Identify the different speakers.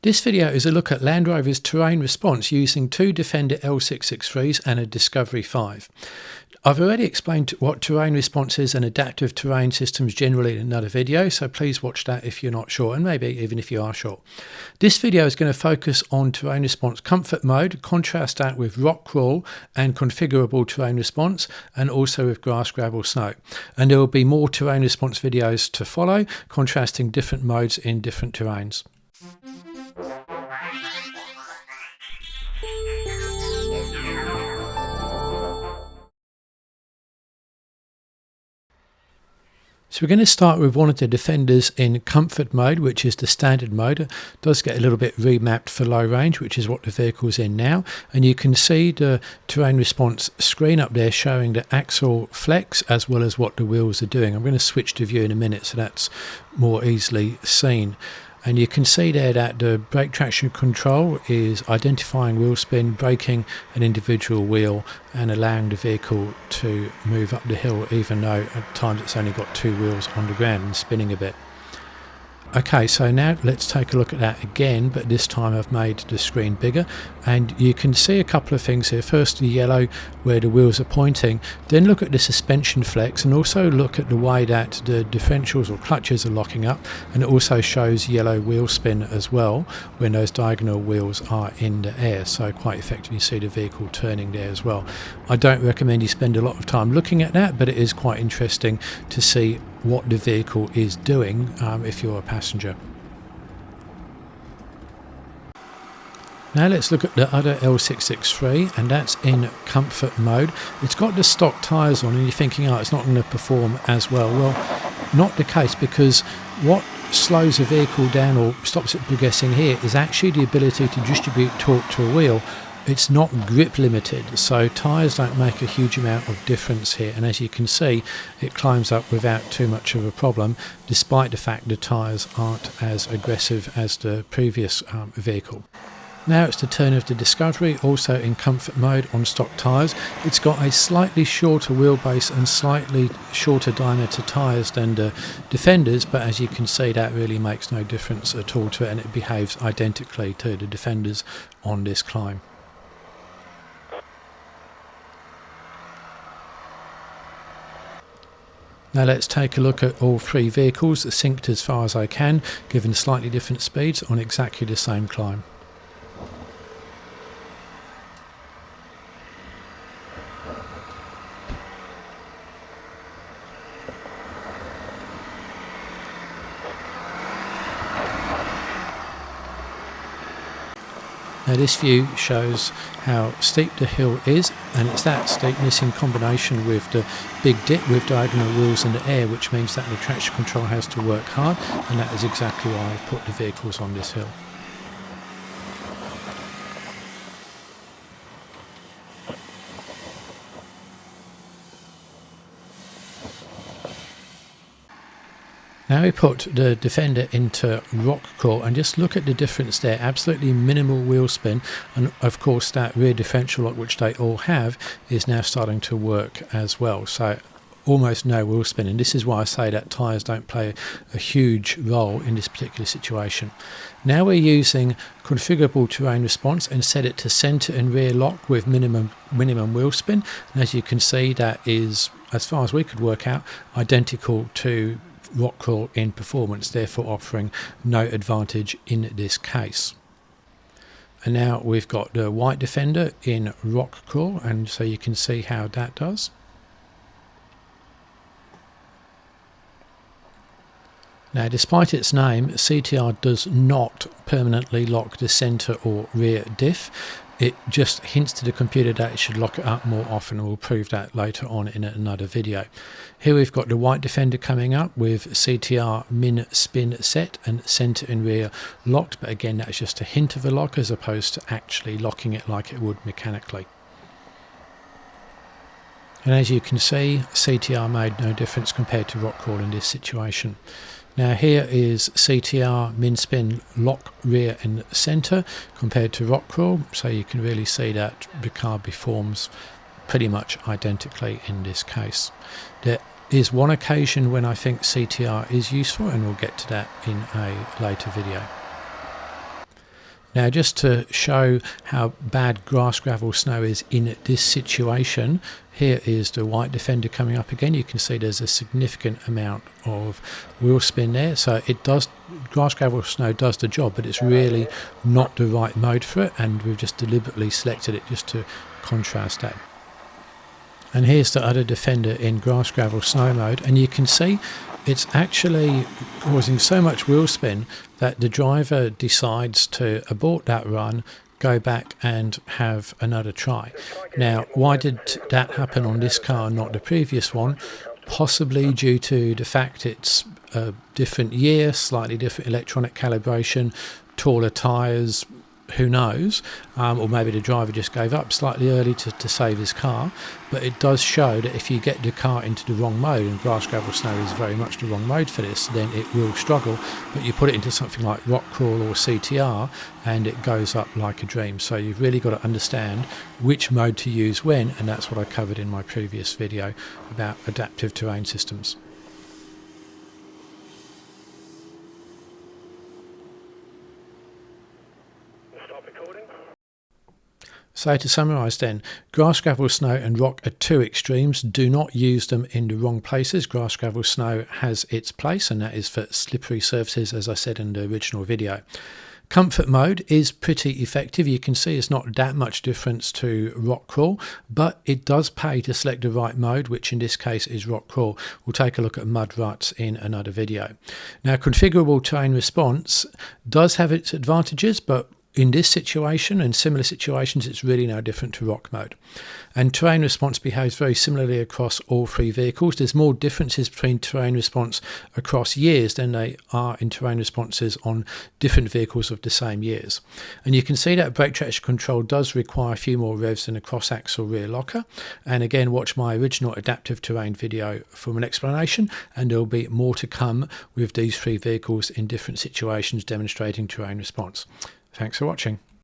Speaker 1: This video is a look at Land Rover's terrain response using two Defender L663s and a Discovery 5. I've already explained what terrain response is and adaptive terrain systems generally in another video, so please watch that if you're not sure, and maybe even if you are sure. This video is going to focus on terrain response comfort mode, contrast that with rock crawl and configurable terrain response, and also with grass, gravel, snow. And there will be more terrain response videos to follow, contrasting different modes in different terrains. So we're going to start with one of the Defenders in comfort mode, which is the standard mode. It does get a little bit remapped for low range, which is what the vehicle's in now. And you can see the terrain response screen up there showing the axle flex as well as what the wheels are doing. I'm going to switch to view in a minute so that's more easily seen. And you can see there that the brake traction control is identifying wheel spin, braking an individual wheel and allowing the vehicle to move up the hill even though at times it's only got two wheels on the ground and spinning a bit. Okay, so now let's take a look at that again, but this time I've made the screen bigger and you can see a couple of things here. First, the yellow where the wheels are pointing, then look at the suspension flex and also look at the way that the differentials or clutches are locking up, and it also shows yellow wheel spin as well when those diagonal wheels are in the air, so quite effectively you see the vehicle turning there as well. I don't recommend you spend a lot of time looking at that, but it is quite interesting to see what the vehicle is doing if you're a passenger. Now let's look at the other L663, and that's in comfort mode. It's got the stock tyres on and you're thinking, oh, it's not going to perform as well. Well, not the case, because what slows a vehicle down or stops it progressing here is actually the ability to distribute torque to a wheel. It's not grip limited, so tyres don't make a huge amount of difference here, and as you can see it climbs up without too much of a problem, despite the fact the tyres aren't as aggressive as the previous vehicle. Now it's the turn of the Discovery, also in comfort mode on stock tyres. It's got a slightly shorter wheelbase and slightly shorter diameter tyres than the Defenders, but as you can see that really makes no difference at all to it, and it behaves identically to the Defenders on this climb. Now let's take a look at all three vehicles, synced as far as I can, given slightly different speeds on exactly the same climb. Now this view shows how steep the hill is, and it's that steepness in combination with the big dip with diagonal wheels in the air, which means that the traction control has to work hard, and that is exactly why I've put the vehicles on this hill. Now we put the Defender into rock crawl and just look at the difference there. Absolutely minimal wheel spin, and of course that rear differential lock, which they all have, is now starting to work as well, so almost no wheel spin, and this is why I say that tyres don't play a huge role in this particular situation. Now we're using configurable terrain response and set it to centre and rear lock with minimum wheel spin, and as you can see that is, as far as we could work out, identical to rock crawl in performance, therefore offering no advantage in this case. And now we've got the white Defender in rock crawl, and so you can see how that does. Now despite its name, CTR does not permanently lock the centre or rear diff. It just hints to the computer that it should lock it up more often, and we'll prove that later on in another video. Here we've got the white Defender coming up with CTR min spin set and centre and rear locked, but again that's just a hint of a lock as opposed to actually locking it like it would mechanically. And as you can see, CTR made no difference compared to rock crawl in this situation. Now here is CTR min spin lock rear and centre compared to rock crawl, so you can really see that the car performs pretty much identically in this case. There is one occasion when I think CTR is useful, and we'll get to that in a later video. Now, just to show how bad grass, gravel, snow is in this situation, here is the white Defender coming up again. You can see there's a significant amount of wheel spin there. So it does, grass, gravel, snow does the job, but it's really not the right mode for it. And we've just deliberately selected it just to contrast that. And here's the other Defender in grass, gravel, snow mode. And you can see it's actually causing so much wheel spin that the driver decides to abort that run, go back and have another try. Now, why did that happen on this car and not the previous one? Possibly due to the fact it's a different year, slightly different electronic calibration, taller tyres, who knows, or maybe the driver just gave up slightly early to save his car. But it does show that if you get the car into the wrong mode, and grass, gravel, snow is very much the wrong mode for this, then it will struggle. But you put it into something like rock crawl or CTR and it goes up like a dream. So you've really got to understand which mode to use when, and that's what I covered in my previous video about adaptive terrain systems. So to summarise then, grass, gravel, snow and rock are two extremes. Do not use them in the wrong places. Grass, gravel, snow has its place, and that is for slippery surfaces, as I said in the original video. Comfort mode is pretty effective. You can see it's not that much difference to rock crawl, but it does pay to select the right mode, which in this case is rock crawl. We'll take a look at mud ruts in another video. Now, configurable terrain response does have its advantages, but in this situation and similar situations, it's really no different to rock mode. And terrain response behaves very similarly across all three vehicles. There's more differences between terrain response across years than they are in terrain responses on different vehicles of the same years. And you can see that brake traction control does require a few more revs than a cross-axle rear locker. And again, watch my original adaptive terrain video for an explanation, and there'll be more to come with these three vehicles in different situations demonstrating terrain response. Thanks for watching.